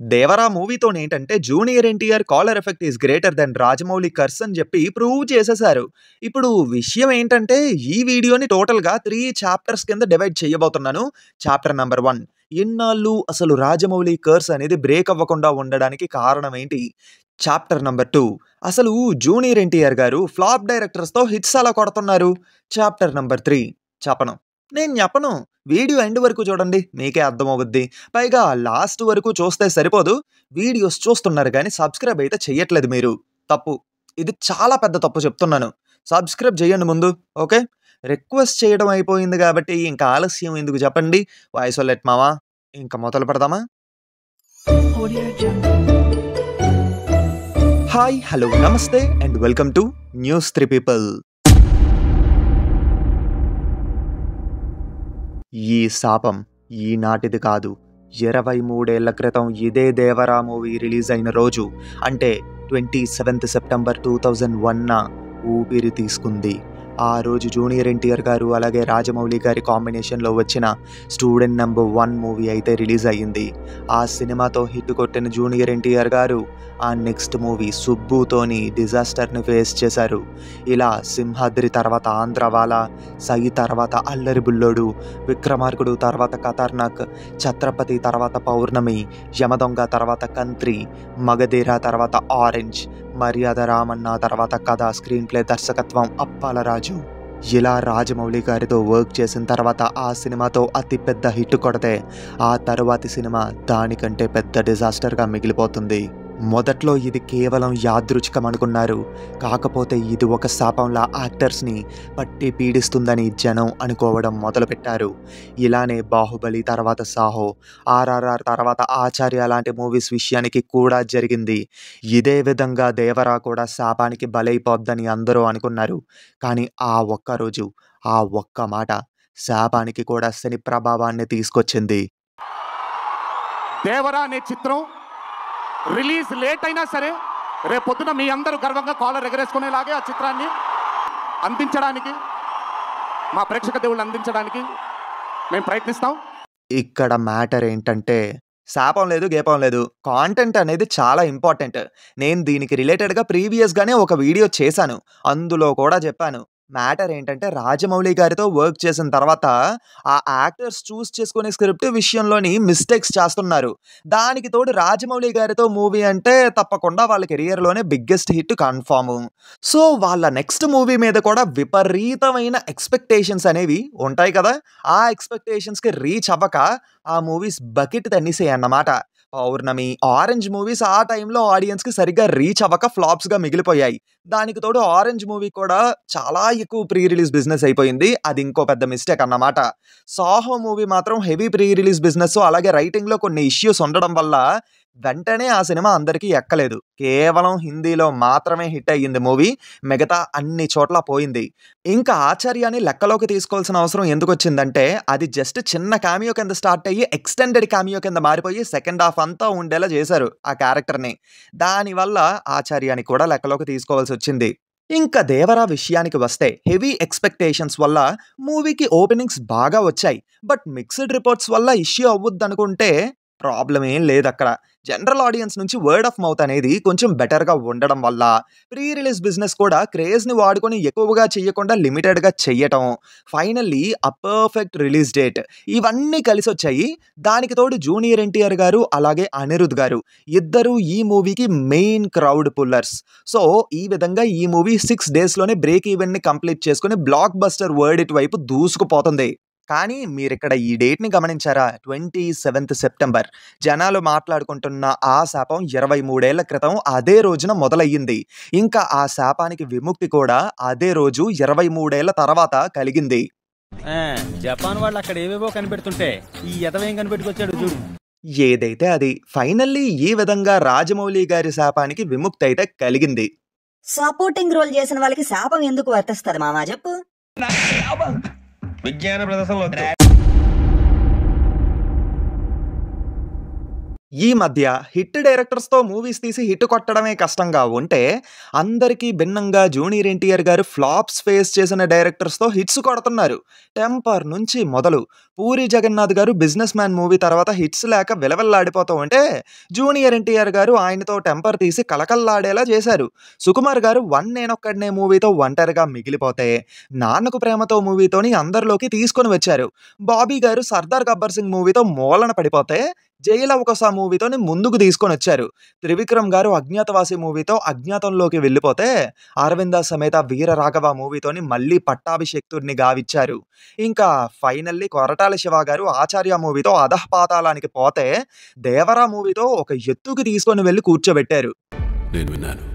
'దేవరా' మూవీతోనేంటంటే 'junior NTR collar effect is greater than Rajamouli curse' అని చెప్పి ప్రూవ్ చేసేసారు. ఇప్పుడు విషయం ఏంటంటే ఈ వీడియోని టోటల్‌గా 3 చాప్టర్స్ కింద డివైడ్ చేయబోతున్నాను. చాప్టర్ నంబర్ 1 ఇన్నాళ్ళు అసలు రాజమౌళి కర్స్ అనేది బ్రేక్ అవ్వకుండా ఉండడానికి కారణం ఏంటి? చాప్టర్ నంబర్ 2 అసలు జూనియర్ ఎన్టీఆర్ గారు ఫ్లాప్ డైరెక్టర్స్‌తో హిట్స్ ఎలా కొడుతున్నారు? చాప్టర్ నంబర్ 3 చెప్పను. నేను చెప్పను. వీడియో ఎండ్ వరకు చూడండి. మీకే అర్థమవుద్ది. పైగా లాస్ట్ వరకు చూస్తే సరిపోదు. వీడియోస్ చూస్తున్నారు గానీ సబ్స్క్రైబ్ అయితే చెయ్యట్లేదు మీరు. తప్పు. ఇది చాలా పెద్ద తప్పు చెప్తున్నాను. సబ్స్క్రైబ్ చేయండి ముందు. ఓకే. రిక్వెస్ట్ చేయడం అయిపోయింది కాబట్టి ఇంకా ఆలస్యం ఎందుకు చెప్పండి. వాయిస్ ఓలెట్ మావా ఇంక మొదలు పెడదామా? హాయ్, హలో, నమస్తే and welcome to news 3 people. ఈ శాపం ఈనాటిది కాదు. 23 ఏళ్ల క్రితం ఇదే 'దేవరా' మూవీ రిలీజ్ అయిన రోజు అంటే 27th సెప్టెంబర్ 2001న ఊపిరి తీసుకుంది. ఆ రోజు జూనియర్ ఎన్టీఆర్ గారు అలాగే రాజమౌళి గారి కాంబినేషన్లో వచ్చిన 'స్టూడెంట్ నంబర్ 1' మూవీ అయితే రిలీజ్ అయ్యింది. ఆ సినిమాతో హిట్ కొట్టిన జూనియర్ ఎన్టీఆర్ గారు ఆ నెక్స్ట్ మూవీ 'సుబ్బుతోని' డిజాస్టర్ని ఫేస్ చేశారు. ఇలా 'సింహాద్రి' తర్వాత 'ఆంధ్రవాల', 'సై' తర్వాత 'అల్లరి బుల్లోడు', 'విక్రమార్కుడు' తర్వాత 'ఖతర్నాక్', 'ఛత్రపతి' తర్వాత 'పౌర్ణమి', 'యమదొంగ' తర్వాత 'కంత్రి', 'మగధీర' తర్వాత 'ఆరెంజ్', 'మర్యాద రామన్న' తర్వాత 'కథ', స్క్రీన్ ప్లే, దర్శకత్వం అప్పాలరాజు. ఇలా రాజమౌళి గారితో వర్క్ చేసిన తర్వాత ఆ సినిమాతో అతి పెద్ద హిట్ కొడితే ఆ తరువాతి సినిమా దానికంటే పెద్ద డిజాస్టర్గా మిగిలిపోతుంది. మొదట్లో ఇది కేవలం యాదృచ్ఛికం అనుకున్నారు. కాకపోతే ఇది ఒక శాపంలా యాక్టర్స్ని పట్టి పీడిస్తుందని జనం అనుకోవడం మొదలుపెట్టారు. ఇలానే 'బాహుబలి' తర్వాత 'సాహో', 'ఆర్ఆర్ఆర్' తర్వాత 'ఆచార్య' లాంటి మూవీస్ విషయానికి కూడా జరిగింది. ఇదే విధంగా 'దేవరా' కూడా శాపానికి బలైపోద్దని అందరూ అనుకున్నారు. కానీ ఆ ఒక్కరోజు, ఆ ఒక్క మాట శాపానికి కూడా శని ప్రభావాన్ని తీసుకొచ్చింది. 'దేవరా' అనే చిత్రం రిలీజ్ లేట్ అయినా సరే రేపొద్దున మీ అందరూ గర్వంగా కాలర్ ఎగరేసుకునేలాగే ఆ చిత్రాన్ని అందించడానికి, మా ప్రేక్షక దేవుళ్ళు అందించడానికి మేము ప్రయత్నిస్తాం. ఇక్కడ మ్యాటర్ ఏంటంటే శాపం లేదు, గేపం లేదు. కాంటెంట్ అనేది చాలా ఇంపార్టెంట్. నేను దీనికి రిలేటెడ్గా ప్రీవియస్గానే ఒక వీడియో చేశాను. అందులో కూడా చెప్పాను. మ్యాటర్ ఏంటంటే రాజమౌళి గారితో వర్క్ చేసిన తర్వాత ఆ యాక్టర్స్ చూస్ చేసుకునే స్క్రిప్ట్ విషయంలోని మిస్టేక్స్ చేస్తున్నారు. దానికి తోడు రాజమౌళి గారితో మూవీ అంటే తప్పకుండా వాళ్ళ కెరియర్లోనే బిగ్గెస్ట్ హిట్ కన్ఫామ్. సో వాళ్ళ నెక్స్ట్ మూవీ మీద కూడా విపరీతమైన ఎక్స్పెక్టేషన్స్ అనేవి ఉంటాయి కదా. ఆ ఎక్స్పెక్టేషన్స్కి రీచ్ అవ్వక ఆ మూవీస్ బకెట్ తన్నిసాయి అన్నమాట. 'పౌర్ణమి', 'ఆరెంజ్' మూవీస్ ఆ టైంలో ఆడియన్స్‌కి సరిగ్గా రీచ్ అవ్వక ఫ్లాప్స్‌గా మిగిలిపోయాయి. దానికి తోడు 'ఆరెంజ్' మూవీ కూడా చాలా ఎక్కువ ప్రీ రిలీజ్ బిజినెస్ అయిపోయింది. అది ఇంకో పెద్ద మిస్టేక్ అన్నమాట. 'సాహో' మూవీ మాత్రం హెవీ ప్రీ రిలీజ్ బిజినెస్ అలాగే రైటింగ్‌లో కొన్ని ఇష్యూస్ ఉండడం వల్ల వెంటనే ఆ సినిమా అందరికీ ఎక్కలేదు. కేవలం హిందీలో మాత్రమే హిట్ అయ్యింది మూవీ. మిగతా అన్ని చోట్ల పోయింది. ఇంకా 'ఆచార్య'ని లెక్కలోకి తీసుకోవాల్సిన అవసరం ఎందుకొచ్చిందంటే అది జస్ట్ చిన్న క్యామియో కింద స్టార్ట్ అయ్యి ఎక్స్టెండెడ్ క్యామియో కింద మారిపోయి సెకండ్ హాఫ్ అంతా ఉండేలా చేశారు ఆ క్యారెక్టర్‌ని. దానివల్ల 'ఆచార్య'ని కూడా లెక్కలోకి తీసుకోవాల్సి వచ్చింది. ఇంకా 'దేవరా' విషయానికి వస్తే హెవీ ఎక్స్పెక్టేషన్స్ వల్ల మూవీకి ఓపెనింగ్స్ బాగా వచ్చాయి. బట్ మిక్స్డ్ రిపోర్ట్స్ వల్ల ఇష్యూ అవ్వుద్దనుకుంటే ప్రాబ్లం ఏం లేదక్కడ. జనరల్ ఆడియన్స్ నుంచి వర్డ్ ఆఫ్ మౌత్ అనేది కొంచెం బెటర్‌గా ఉండడం వల్ల ప్రీ రిలీజ్ బిజినెస్ కూడా క్రేజ్‌ని వాడుకొని ఎక్కువగా చెయ్యకుండా లిమిటెడ్‌గా చెయ్యటం, ఫైనల్లీ ఆ పర్ఫెక్ట్ రిలీజ్ డేట్ ఇవన్నీ కలిసొచ్చాయి. దానికి తోడు జూనియర్ ఎన్టీఆర్ గారు అలాగే అనిరుద్ గారు ఇద్దరూ ఈ మూవీకి మెయిన్ క్రౌడ్ పుల్లర్స్. సో ఈ విధంగా ఈ మూవీ 6 డేస్‌లోనే బ్రేక్ ఈవెన్‌ని కంప్లీట్ చేసుకొని బ్లాక్ బస్టర్ వర్డిట్ వైపు దూసుకుపోతుంది. కానీ మీరిక్కడ ఈ డేట్‌ని గమనించారా? 27th September. జనాలు మాట్లాడుకుంటున్న ఆ శాపం 23 ఏళ్ల క్రితం అదే రోజున మొదలయ్యింది. ఇంకా ఆ శాపానికి విముక్తి కూడా అదే రోజు 23 ఏళ్ల తర్వాత కలిగింది. జపాన్ వాళ్ళు అక్కడ ఏవేవో కనిపెడుతుంటే ఈ ఎదవేం కనిపెట్టుకొచ్చాడు చూడు. ఏదైతే అది ఫైనల్లీ ఈ విధంగా రాజమౌళి గారి శాపానికి విముక్తి అయితే కలిగింది. సపోర్టింగ్ రోల్ చేసిన వాళ్ళకి శాపం ఎందుకు వర్తిస్తుంది మామా చెప్పు. విజ్ఞాన ప్రదర్శనలో ఈ మధ్య హిట్ డైరెక్టర్స్‌తో మూవీస్ తీసి హిట్ కొట్టడమే కష్టంగా ఉంటే, అందరికీ భిన్నంగా జూనియర్ ఎన్టీఆర్ గారు ఫ్లాప్స్ ఫేస్ చేసిన డైరెక్టర్స్‌తో హిట్స్ కొడుతున్నారు. 'టెంపర్' నుంచి మొదలు, పూరి జగన్నాథ్ గారు 'బిజినెస్ మ్యాన్' మూవీ తర్వాత హిట్స్ లేక విలవిల్లాడిపోతూ ఉంటే, జూనియర్ ఎన్టీఆర్ గారు ఆయనతో 'టెంపర్' తీసి కళకళలాడేలా చేశారు. సుకుమార్ గారు 'వన్ నేనొక్కడినే' మూవీతో ఒంటరిగా మిగిలిపోతే, 'నాన్నకు ప్రేమతో' మూవీతోని అందరిలోకి తీసుకొని వచ్చారు. బాబీ గారు 'సర్దార్ గబ్బర్ సింగ్' మూవీతో మూలన పడిపోతే, 'జైలవకుశ' మూవీతోని ముందుకు తీసుకొనొచ్చారు. త్రివిక్రమ్ గారు 'అజ్ఞాతవాసి' మూవీతో అజ్ఞాతంలోకి వెళ్ళిపోతే, 'అరవింద సమేత వీర రాఘవ' మూవీతోని మళ్ళీ పట్టాభిషేక్తుడిని గావిచ్చారు. ఇంకా ఫైనల్లీ కొరటాల శివ గారు 'ఆచార్య' మూవీతో అధఃపాతాళానికి పోతే, 'దేవరా' మూవీతో ఒక ఎత్తుకి తీసుకొని వెళ్లి కూర్చోబెట్టారు. నేను విన్నాను,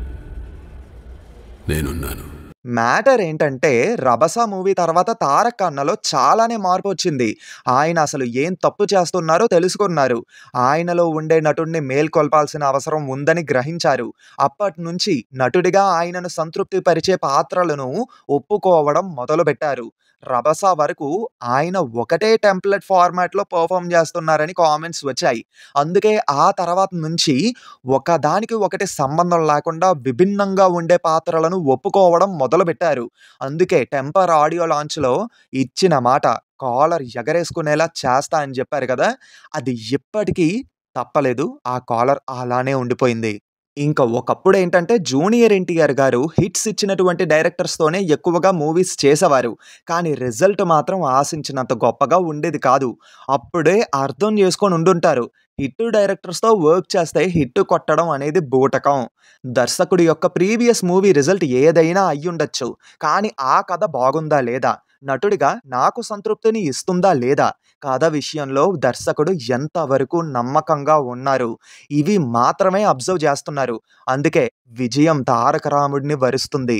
నేనున్నాను. మ్యాటర్ ఏంటంటే 'రభస' మూవీ తర్వాత తారక్ అన్నలో చాలానే మార్పొచ్చింది. ఆయన అసలు ఏం తప్పు చేస్తున్నారో తెలుసుకున్నారు. ఆయనలో ఉండే నటుడిని మేల్కొల్పాల్సిన అవసరం ఉందని గ్రహించారు. అప్పట్నుంచి నటుడిగా ఆయనను సంతృప్తి పరిచే పాత్రలను ఒప్పుకోవడం మొదలుపెట్టారు. 'రభస' వరకు ఆయన ఒకటే టెంప్లెట్ ఫార్మాట్‌లో పెర్ఫార్మ్ చేస్తున్నారని కామెంట్స్ వచ్చాయి. అందుకే ఆ తర్వాత నుంచి ఒకదానికి ఒకటి సంబంధం లేకుండా విభిన్నంగా ఉండే పాత్రలను ఒప్పుకోవడం మొదలుపెట్టారు. అందుకే 'టెంపర్' ఆడియో లాంచ్‌లో ఇచ్చిన మాట కాలర్ ఎగరేసుకునేలా చేస్తా అని చెప్పారు కదా! అది ఇప్పటికీ తప్పలేదు. ఆ కాలర్ అలానే ఉండిపోయింది. ఇంకా ఒకప్పుడేంటంటే జూనియర్ ఎన్టీఆర్ గారు హిట్స్ ఇచ్చినటువంటి డైరెక్టర్స్‌తోనే ఎక్కువగా మూవీస్ చేసేవారు. కానీ రిజల్ట్ మాత్రం ఆశించినంత గొప్పగా ఉండేది కాదు. అప్పుడే అర్థం చేసుకొని ఉండుంటారు. హిట్ డైరెక్టర్స్‌తో వర్క్ చేస్తే హిట్ కొట్టడం అనేది బూటకం. దర్శకుడి యొక్క ప్రీవియస్ మూవీ రిజల్ట్ ఏదైనా అయ్యుండొచ్చు. కానీ ఆ కథ బాగుందా లేదా? నటుడిగా నాకు సంతృప్తిని ఇస్తుందా లేదా? కథ విషయంలో దర్శకుడు ఎంతవరకు నమ్మకంగా ఉన్నారు? ఇవి మాత్రమే అబ్జర్వ్ చేస్తున్నారు. అందుకే విజయం తారక రాముడిని వరిస్తుంది.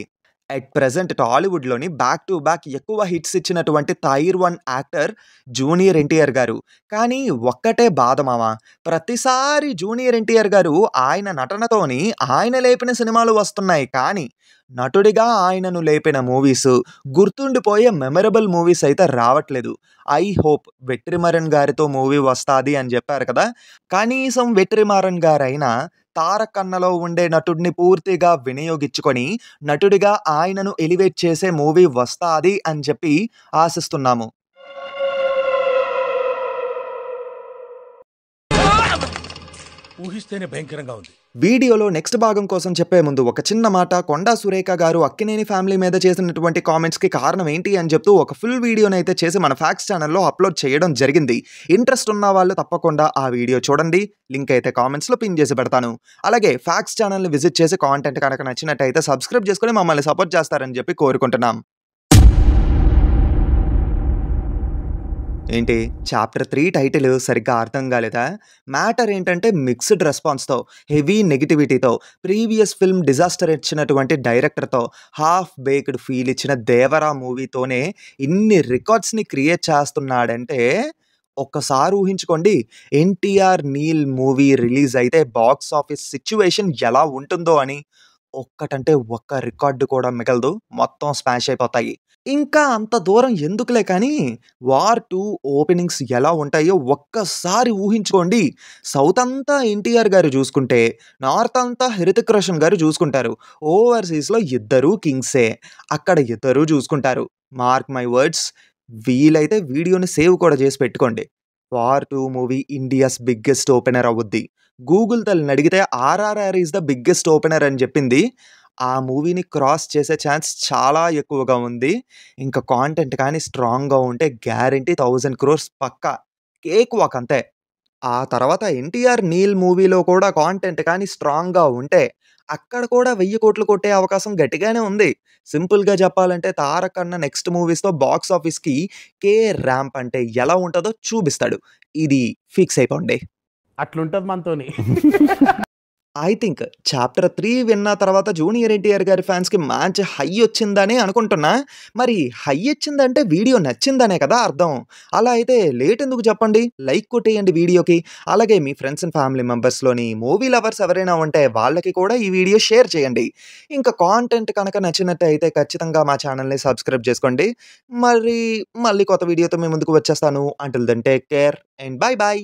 ఎట్ ప్రెజెంట్ టాలీవుడ్‌లోని బ్యాక్ టు బ్యాక్ ఎక్కువ హిట్స్ ఇచ్చినటువంటి టైర్ 1 యాక్టర్ జూనియర్ ఎన్టీఆర్ గారు. కానీ ఒక్కటే బాధ మామ, ప్రతిసారి జూనియర్ ఎన్టీఆర్ గారు ఆయన నటనతోని ఆయన లేపిన సినిమాలు వస్తున్నాయి. కానీ నటుడిగా ఆయనను లేపిన మూవీస్, గుర్తుండిపోయే మెమరబుల్ మూవీస్ అయితే రావట్లేదు. ఐ హోప్ 'వెట్రిమారన్' గారితో మూవీ వస్తాది అని చెప్పారు కదా! కనీసం 'వెట్రిమారన్' గారైనా తారక్ అన్నలో ఉండే నటుడిని పూర్తిగా వినియోగించుకొని, నటుడిగా ఆయనను ఎలివేట్ చేసే మూవీ వస్తాది అని చెప్పి ఆశిస్తున్నాము. ఊహిస్తేనే భయంకరంగా ఉంది. వీడియోలో నెక్స్ట్ భాగం కోసం చెప్పే ముందు ఒక చిన్న మాట. కొండా సురేఖ గారు అక్కినేని ఫ్యామిలీ మీద చేసినటువంటి కామెంట్స్‌కి కారణం ఏంటి అని చెప్తూ ఒక ఫుల్ వీడియోనైతే చేసి మన ఫ్యాక్ట్స్ ఛానల్‌లో అప్లోడ్ చేయడం జరిగింది. ఇంట్రెస్ట్ ఉన్న వాళ్ళు తప్పకుండా ఆ వీడియో చూడండి. లింక్ అయితే కామెంట్స్‌లో పిన్ చేసి పెడతాను. అలాగే ఫ్యాక్ట్స్ ఛానల్‌ని విజిట్ చేసి కాంటెంట్ కనుక నచ్చినట్టయితే సబ్స్క్రైబ్ చేసుకొని మమ్మల్ని సపోర్ట్ చేస్తారని చెప్పి కోరుకుంటున్నాం. ఏంటి చాప్టర్ 3 టైటిల్ సరిగ్గా అర్థం కాలేదా? మ్యాటర్ ఏంటంటే మిక్స్డ్ రెస్పాన్స్‌తో, హెవీ నెగటివిటీతో, ప్రీవియస్ ఫిల్మ్ డిజాస్టర్ ఇచ్చినటువంటి డైరెక్టర్‌తో హాఫ్ బేక్డ్ ఫీల్ ఇచ్చిన 'దేవరా' మూవీతోనే ఇన్ని రికార్డ్స్‌ని క్రియేట్ చేస్తున్నాడంటే ఒక్కసారి ఊహించుకోండి. 'ఎన్టీఆర్ నీల్' మూవీ రిలీజ్ అయితే బాక్స్ ఆఫీస్ సిట్యుయేషన్ ఎలా ఉంటుందో అని. ఒక్కటంటే ఒక్క రికార్డ్ కూడా మిగలదు. మొత్తం స్మాష్ అయిపోతాయి. ఇంకా అంత దూరం ఎందుకులే కానీ, 'వార్ 2' ఓపెనింగ్స్ ఎలా ఉంటాయో ఒక్కసారి ఊహించుకోండి. సౌత్ అంతా ఎన్టీఆర్ గారు చూసుకుంటే, నార్త్ అంతా హృతిక్ రోషన్ గారు చూసుకుంటారు. ఓవర్‌సీస్‌లో ఇద్దరూ కింగ్సే. అక్కడ ఇద్దరూ చూసుకుంటారు. Mark my words. వీలైతే వీడియోని సేవ్ కూడా చేసి పెట్టుకోండి. 'War 2' movie India's biggest opener అవుద్ది. గూగుల్ తల్లిని అడిగితే 'RRR' is the biggest opener అని చెప్పింది. ఆ మూవీని క్రాస్ చేసే ఛాన్స్ చాలా ఎక్కువగా ఉంది. ఇంకా కాంటెంట్ కానీ స్ట్రాంగ్‌గా ఉంటే గ్యారంటీ 1000 క్రోర్స్ పక్కా. కేక్ వాక్ అంతే. ఆ తర్వాత 'ఎన్టీఆర్ నీల్' మూవీలో కూడా కాంటెంట్ కానీ స్ట్రాంగ్‌గా ఉంటే, అక్కడ కూడా 1000 కోట్లు కొట్టే అవకాశం గట్టిగానే ఉంది. సింపుల్‌గా చెప్పాలంటే తారక్ అన్న నెక్స్ట్ మూవీస్‌తో బాక్స్ ఆఫీస్‌కి కే ర్యాంప్ అంటే ఎలా ఉంటదో చూపిస్తాడు. ఇది ఫిక్స్ అయిపోండి. అట్లుంటది మనతోని. ఐ థింక్ చాప్టర్ 3 విన్న తర్వాత జూనియర్ ఎన్టీఆర్ గారి ఫ్యాన్స్‌కి మంచి హై వచ్చిందనే అనుకుంటున్నా. మరి హై వచ్చిందంటే వీడియో నచ్చిందనే కదా అర్థం. అలా అయితే లేట్ ఎందుకు చెప్పండి. లైక్ కొట్టేయండి వీడియోకి. అలాగే మీ ఫ్రెండ్స్ అండ్ ఫ్యామిలీ మెంబర్స్‌లోని మూవీ లవర్స్ ఎవరైనా ఉంటే వాళ్ళకి కూడా ఈ వీడియో షేర్ చేయండి. ఇంకా కాంటెంట్ కనుక నచ్చినట్టయితే ఖచ్చితంగా మా ఛానల్‌ని సబ్స్క్రైబ్ చేసుకోండి. మళ్ళీ కొత్త వీడియోతో మీ ముందుకు వచ్చేస్తాను. Until then take care and bye by.